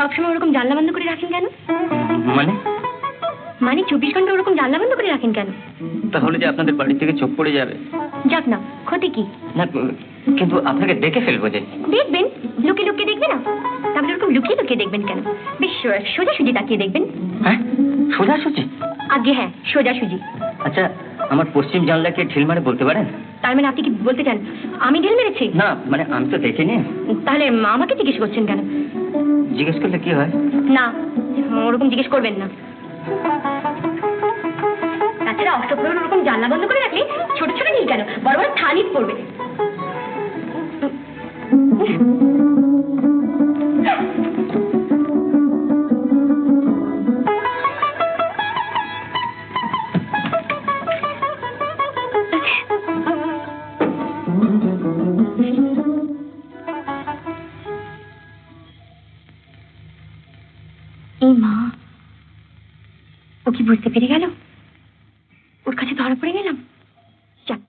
সবসময় ওরকম জানলা বন্ধ করে রাখেন কেন? মানে? মানে 24 ঘন্টা ওরকম জানলা বন্ধ করে রাখেন কেন? তাহলে যে আপনাদের বাড়ি থেকে চোখ পড়ে যাবে। যাক না, ক্ষতি কি? না, কিন্তু আপনাকে দেখে ফেলবো যে। দেখবেন, লুকিয়ে লুকিয়ে দেখবে না? তাহলে ওরকম লুকিয়ে লুকিয়ে দেখবেন কেন? বেশ সোজাসুজি তাকিয়ে দেখবেন। হ্যাঁ, সোজাসুজি? আগে হ্যাঁ, সোজাসুজি। আচ্ছা, আমার পশ্চিম জানলাকে ঢিল মারে বলতে পারেন? তার মানে আপনি কি বলতে চান আমি ঢিল মেরেছি? না, মানে আমি তো দেখিনি। তাহলে আমাকে জিজ্ঞেস করছেন কেন? জিজ্ঞেস করলে কি হয়? না, ওরকম জিজ্ঞেস করবেন না। তাছাড়া অষ্টপ্রহর ওরকম জানলা বন্ধ করে রাখলে ছোট ছোট ঢিল কেন, বড় বড় থানিত পড়বে। এই মা, ও কি বুঝতে পেরে গেল? ওর কাছে ধরা পড়ে গেলাম।